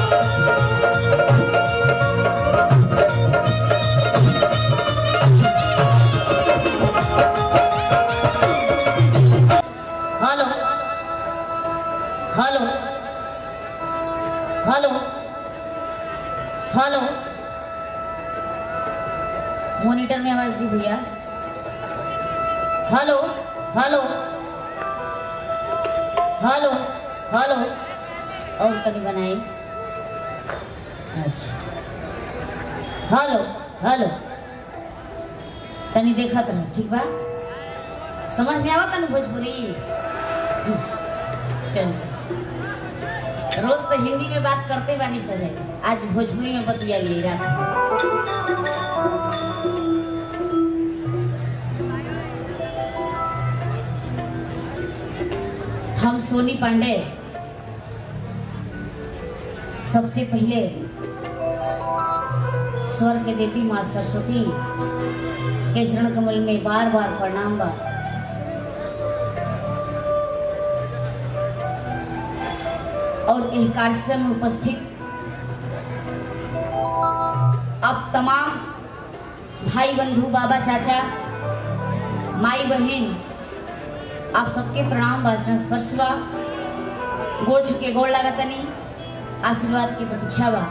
Hello hello hello, monitor में आवाज दी भैया। हेलो हेलो हेलो हेलो, और तनी बनाई। अच्छा हेलो हेलो, तनी देखत रह, ठीक बा? समझ में आवत न भोजपुरी? चल, रोज तो हिंदी में बात करते बानी सब है, आज भोजपुरी में बतिया लिए रात। हम सोनी पांडे सबसे पहले स्वर के देवी मां सरस्वती के चरण कमल में बार बार प्रणाम बा। और इस कार्यक्रम में उपस्थित अब तमाम भाई बंधु, बाबा चाचा, माई बहन, आप सबके प्रणाम वाचन स्पर्श बा। गोड़ छुके गोड़ लागतनी, आशीर्वाद की प्रतीक्षा बा।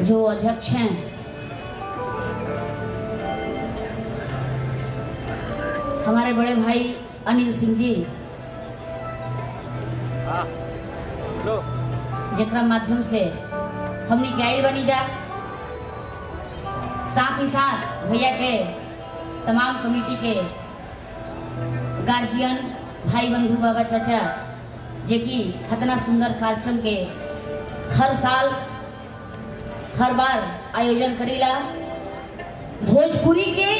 जो अध्यक्ष हैं हमारे बड़े भाई अनिल सिंह जी, जिनका माध्यम से हमने क्या बनी जा, साथ ही साथ भैया के तमाम कमेटी के गार्जियन, भाई बंधु, बाबा चाचा, जे कि इतना सुंदर कार्यक्रम के हर साल हर बार आयोजन करेला। भोजपुरी के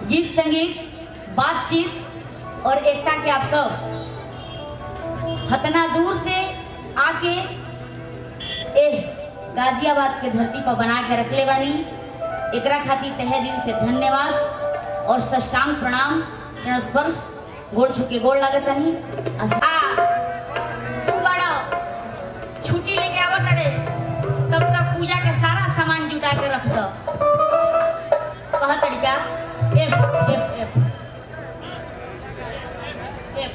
गीत संगीत, बातचीत और एकता के आप सब हतना दूर से आके गाजियाबाद के धरती पर बना के रखले बानी। एकरा खातिर तहे दिल से धन्यवाद और साष्टांग प्रणाम, चरण स्पर्श, गोड़ छुके गोड़ लागतनी। तू बड़ा छुट्टी लेके आवत रे, तब तक पूजा के सारा सामान जुटा के रख दो। कहा तरीका एफ एफ एफ एफ।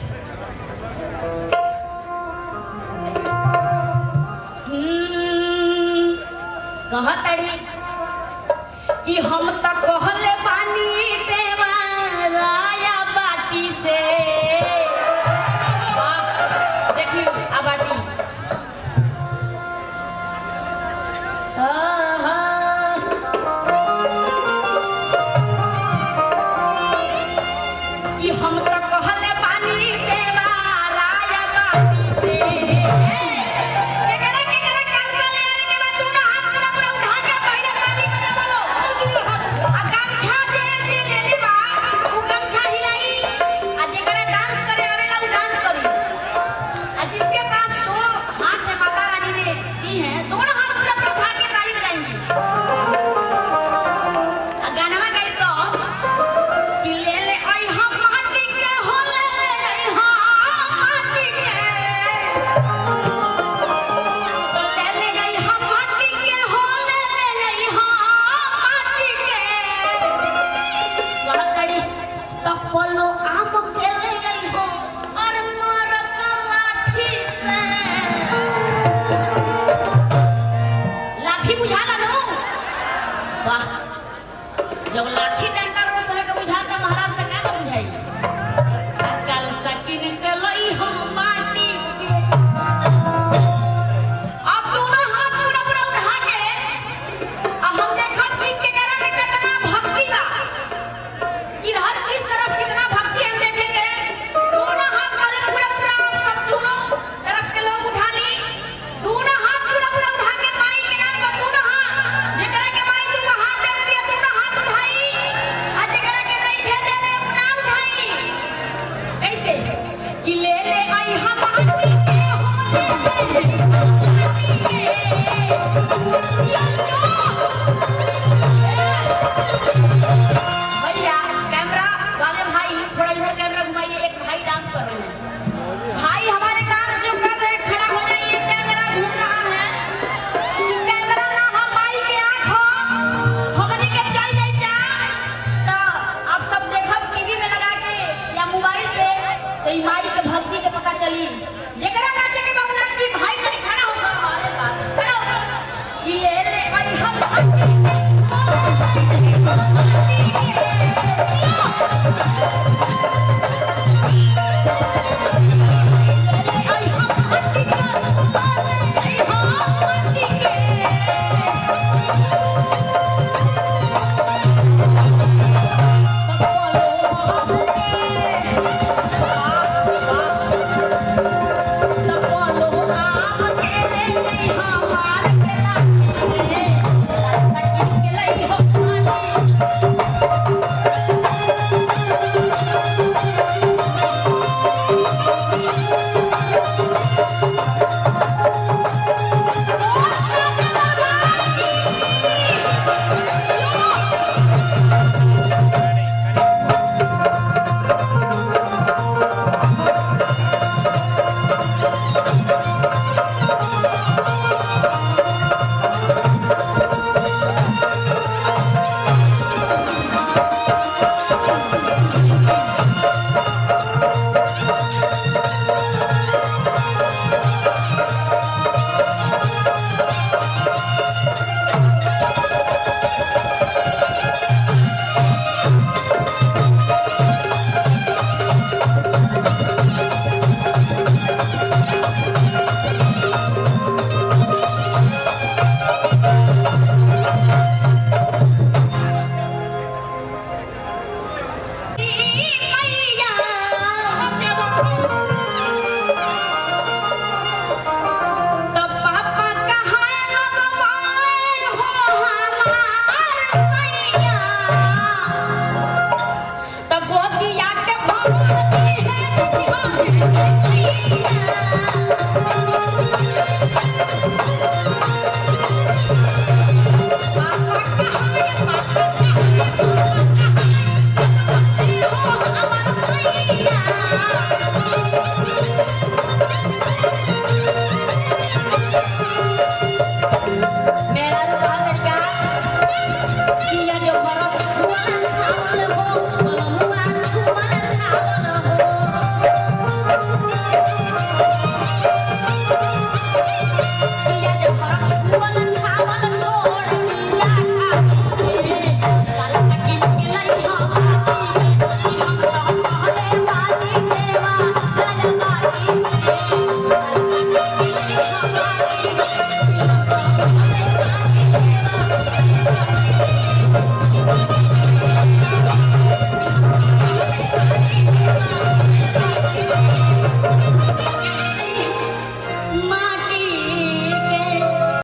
कहतड़ी कि हम तक कहले पानी देवाराया बाटी से। देखिए आ बाटी, कि हम तक कहले पानी तो ई माई के भक्ति के पता चली। जेकरा नाचे के बाबूनाथ जी भाई नहीं खड़ा होगा, अरे बाप खड़ा होगा कि ले ले आई हम